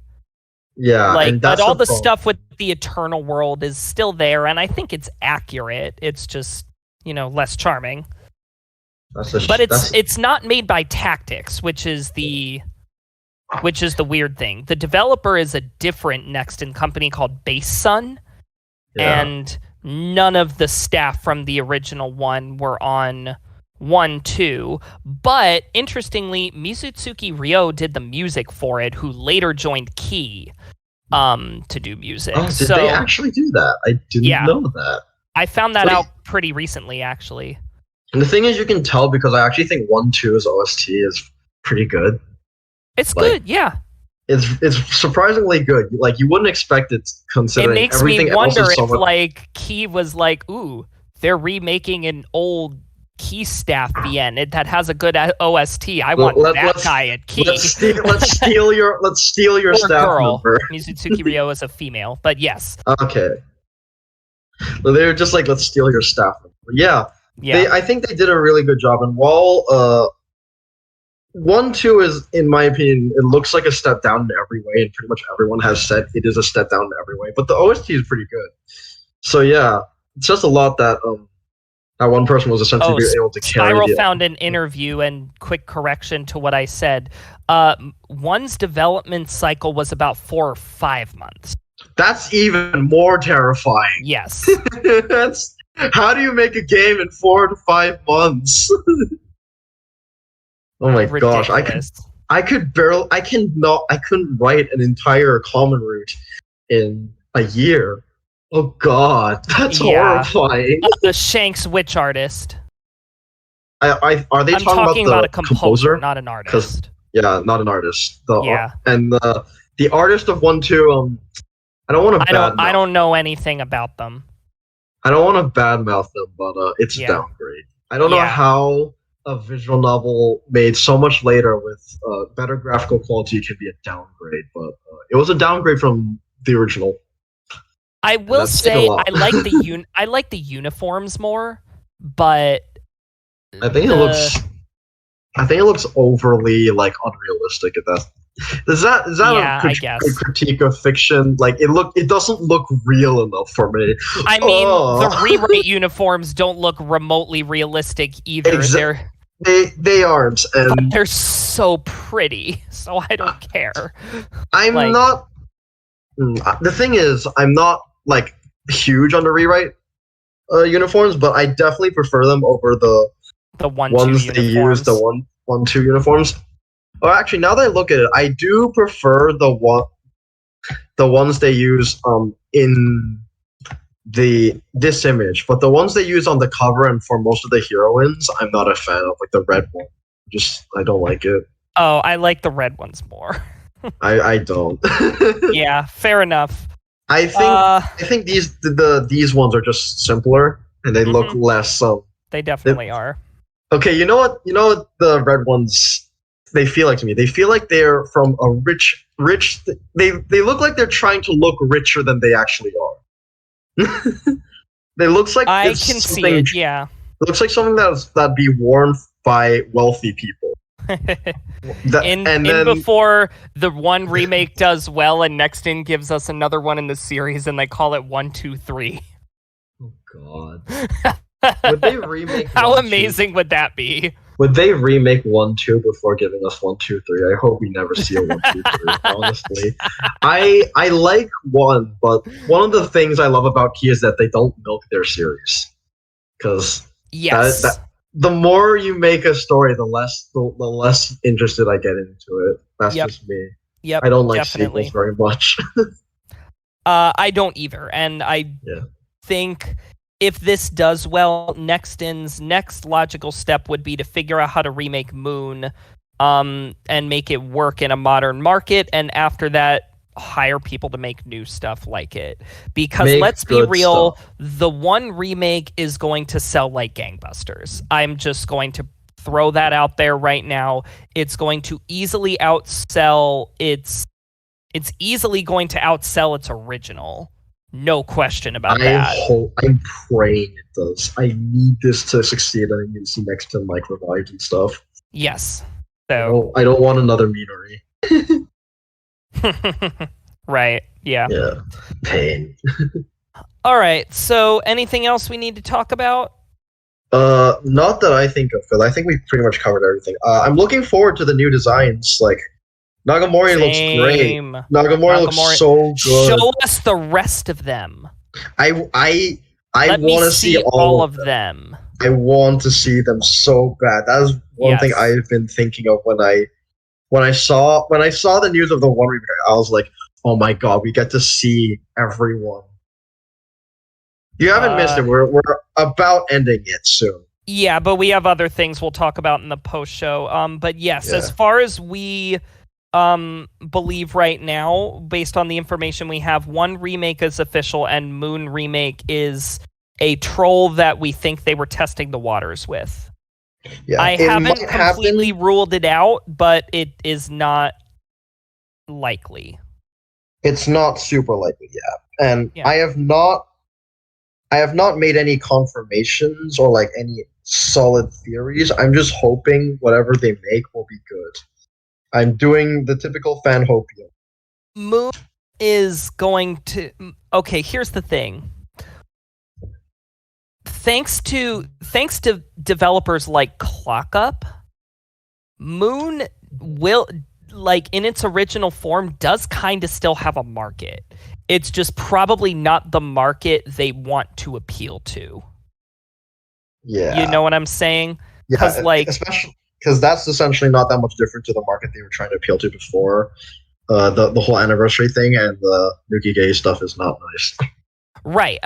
Yeah, like, but all the stuff with the Eternal World is still there, and I think it's accurate. It's just, less charming. But it's not made by Tactics, which is the weird thing. The developer is a different Nexton company called Base Sun, and none of the staff from the original one were on 1-2. But interestingly, Natsuki Ryo did the music for it, who later joined Key to do music. Oh, did they actually do that? I didn't know that. I found that out pretty recently, actually. And the thing is, you can tell because I actually think 1-2's OST is pretty good. It's good, yeah. It's surprisingly good. Like, you wouldn't expect it considering everything else is so much. It makes me wonder if Key was like, ooh, they're remaking an old Key staff VN that has a good OST. I want that guy at Key. Let's steal your staff number. Natsuki Ryo is a female, but yes. Okay. Well, they were just like, let's steal your staff number. Yeah. I think they did a really good job. And while 1-2 is, in my opinion, it looks like a step down in every way, and pretty much everyone has said it is a step down in every way. But the OST is pretty good. So yeah, it's just a lot that that one person was essentially able to carry. Spiral found an interview, and quick correction to what I said. One's development cycle was about 4 or 5 months. That's even more terrifying. Yes. How do you make a game in 4 to 5 months? Oh my gosh! I couldn't write an entire Common Route in a year. Oh god, that's horrifying. The Shanks Witch Artist. Are they talking about a composer, not an artist? Yeah, not an artist. And the artist of 1-2. I don't want to. I don't know anything about them. I don't want to badmouth them, but it's a downgrade. I don't know how a visual novel made so much later with better graphical quality can be a downgrade, but it was a downgrade from the original. I will say I like the uniforms more, but I think it looks overly like unrealistic at that. Is that a critique of fiction? Like it doesn't look real enough for me. I mean, the rewrite uniforms don't look remotely realistic either. They aren't, and they're so pretty, so I don't care. I'm not. The thing is, I'm not like huge on the rewrite uniforms, but I definitely prefer them over the 1-2 they use, the 1-2 uniforms. Well, actually, now that I look at it, I do prefer the ones they use in this image, but the ones they use on the cover and for most of the heroines, I'm not a fan of. Like the red one, I don't like it. Oh, I like the red ones more. I don't. Yeah, fair enough. I think these ones are just simpler and they look less. They definitely are. Okay, you know what? The red ones. They feel like to me. They feel like they're from a rich. They look like they're trying to look richer than they actually are. They looks like I can see it. Yeah, it looks like something that'd be worn by wealthy people. Before the one remake does well, and Nexton gives us another one in the series, and they call it 1, 2, 3. Oh God! Would they remake? How amazing would that be? Would they remake 1, 2 before giving us 1, 2, 3? I hope we never see a 1, 2, 3. Honestly, I like 1, but one of the things I love about Key is that they don't milk their series, because the more you make a story, the less interested I get into it. That's just me. Yep, I don't like sequels very much. I don't either, and I think if this does well, Nexton's next logical step would be to figure out how to remake Moon, and make it work in a modern market, and after that, hire people to make new stuff like it. Because let's be real, the one remake is going to sell like gangbusters. I'm just going to throw that out there right now. It's going to easily outsell its original. No question about that. I'm praying it does. I need this to succeed. I need to see Nexton like revived and stuff. Yes. So I don't want another Minori. Right. Yeah. Yeah. Pain. All right. So, anything else we need to talk about? Not that I think of, because I think we've pretty much covered everything. I'm looking forward to the new designs. Like, Nagamori looks great. Nagamori looks so good. Show us the rest of them. I want to see all of them. I want to see them so bad. That is one thing I've been thinking of when I saw the news of the one remake. I was like, oh my god, we get to see everyone. You haven't missed it. We're about ending it soon. Yeah, but we have other things we'll talk about in the post show. But yes, as far as we believe right now, based on the information we have, one remake is official, and Moon remake is a troll that we think they were testing the waters with. Yeah, I haven't completely ruled it out, but it is not likely. It's not super likely yet, and I have not made any confirmations or like any solid theories. I'm just hoping whatever they make will be good. I'm doing the typical fanhopium. Moon is going to... Okay, here's the thing. Thanks to developers like ClockUp, Moon will, like, in its original form, does kind of still have a market. It's just probably not the market they want to appeal to. Yeah. You know what I'm saying? Yeah, especially because that's essentially not that much different to the market they were trying to appeal to before. The whole anniversary thing and the Nuki Gay stuff is not nice. Right.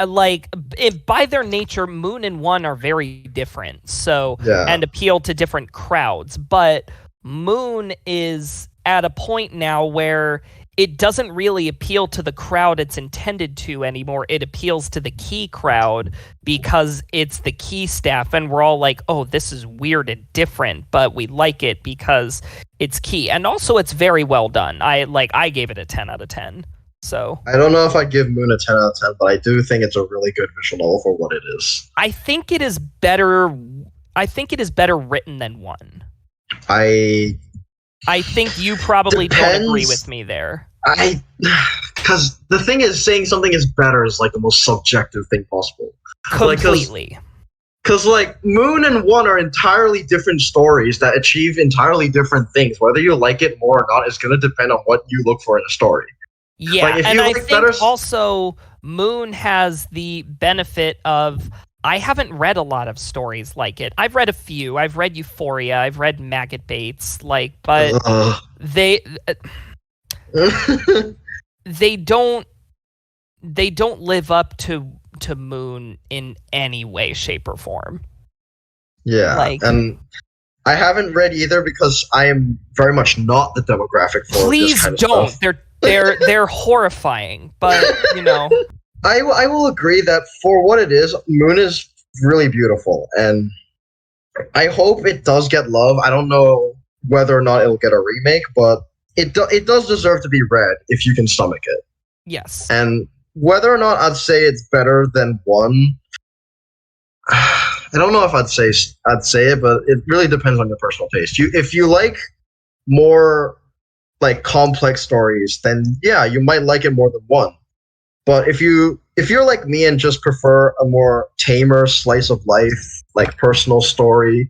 By their nature, Moon and One are very different. So, and appeal to different crowds. But Moon is at a point now where it doesn't really appeal to the crowd it's intended to anymore. It appeals to the key crowd because it's the key staff, and we're all like, oh, this is weird and different, but we like it because it's key. And also it's very well done. I gave it a 10 out of 10. So I don't know if I'd give Moon a 10 out of 10, but I do think it's a really good visual novel for what it is. I think it is better written than 1. I think you probably don't agree with me there. Because the thing is, saying something is better is like the most subjective thing possible. Completely. Because like Moon and 1 are entirely different stories that achieve entirely different things. Whether you like it more or not is going to depend on what you look for in a story. Yeah, like, and I think also Moon has the benefit of, I haven't read a lot of stories like it. I've read a few. I've read Euphoria. I've read Maggot Baits. But they don't live up to Moon in any way, shape, or form. Yeah, and I haven't read either because I am very much not the demographic for this kind of stuff. They're horrifying, but you know. I will agree that for what it is, Moon is really beautiful, and I hope it does get love. I don't know whether or not it'll get a remake, but it does deserve to be read if you can stomach it. Yes. And whether or not I'd say it's better than 1, I don't know if I'd say it, but it really depends on your personal taste. If you like more like complex stories, then yeah, you might like it more than 1. But if you're like me and just prefer a more tamer slice of life, like personal story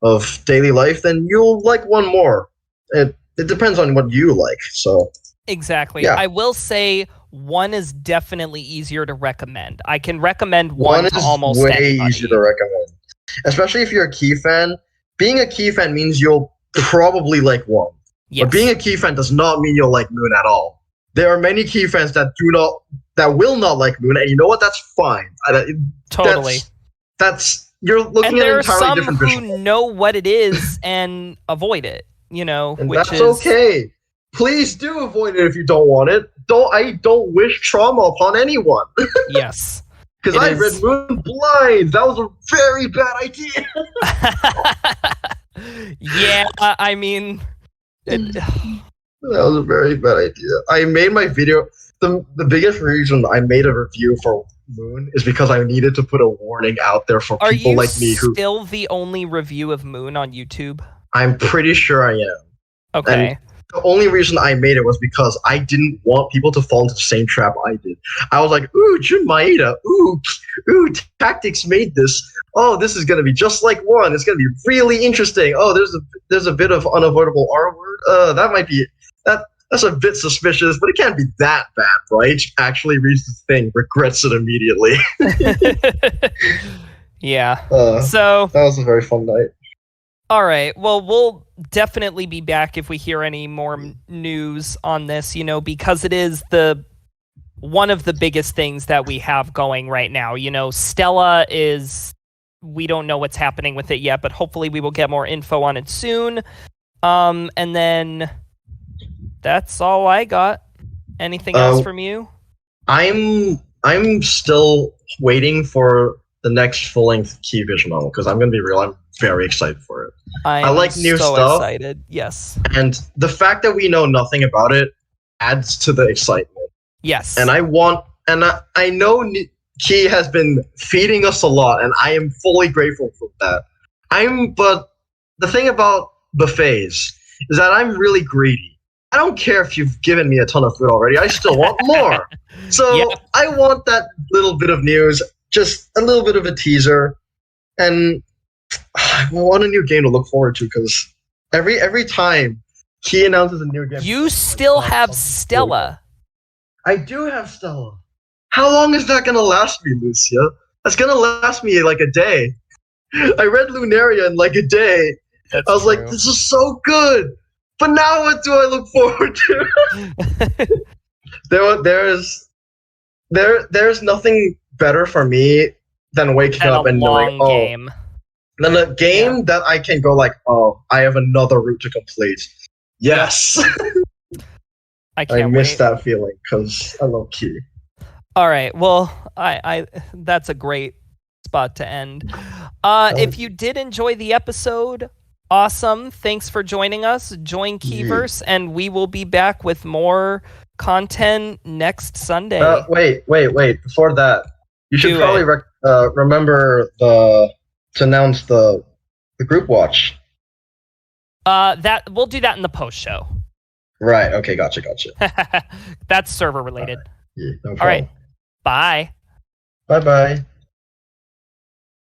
of daily life, then you'll like 1 more. It depends on what you like. So exactly. Yeah. I will say 1 is definitely easier to recommend. I can recommend 1 to almost anybody. 1 is way easier to recommend, especially if you're a Key fan. Being a Key fan means you'll probably like 1. Yes. But being a Key fan does not mean you'll like Moon at all. There are many Key fans that will not like Moon, and you know what? That's fine. Totally. That's you're looking at an entirely different vision. And there are some who know what it is and avoid it. You know, and that's okay. Please do avoid it if you don't want it. I don't wish trauma upon anyone. Yes. Because I read Moon blind. That was a very bad idea. Yeah, I mean, that was a very bad idea. I made my video. The biggest reason I made a review for Moon is because I needed to put a warning out there for people like me who. Are you still the only review of Moon on YouTube? I'm pretty sure I am. Okay. And the only reason I made it was because I didn't want people to fall into the same trap I did. I was like, ooh, Jun Maeda, ooh, Tactics made this. Oh, this is gonna be just like 1. It's gonna be really interesting. Oh, there's a bit of unavoidable R word. That might be that's a bit suspicious, but it can't be that bad, right? Actually reads the thing, regrets it immediately. Yeah. So that was a very fun night. All right. Well, we'll definitely be back if we hear any more news on this, you know, because it is one of the biggest things that we have going right now. You know, Stella we don't know what's happening with it yet, but hopefully we will get more info on it soon. And then that's all I got. Anything else from you? I'm still waiting for the next full-length Key visual novel because I'm gonna be real. I'm very excited for it. I like new stuff. Excited. Yes. And the fact that we know nothing about it adds to the excitement. Yes. And I know Key has been feeding us a lot, and I am fully grateful for that. But the thing about buffets is that I'm really greedy. I don't care if you've given me a ton of food already. I still want more. So yeah. I want that little bit of news, just a little bit of a teaser, and I want a new game to look forward to because every time he announces a new game, you still have Stella. I do have Stella. How long is that gonna last me, Lucia? That's gonna last me like a day. I read Lunaria in like a day. I was like, this is so good. But now what do I look forward to? There's nothing better for me than waking up and knowing then a game that I can go like, oh, I have another route to complete. Yes. I can't miss wait. that feeling because I love Key. All right. Well, I that's a great spot to end. If you did enjoy the episode, awesome. Thanks for joining us. Join Keyverse, and we will be back with more content next Sunday. Wait. Before that, you should Do probably remember to announce the group watch. That we'll do that in the post show. Right. Okay. Gotcha. That's server related. Yeah, no problem. All right. Bye. Bye.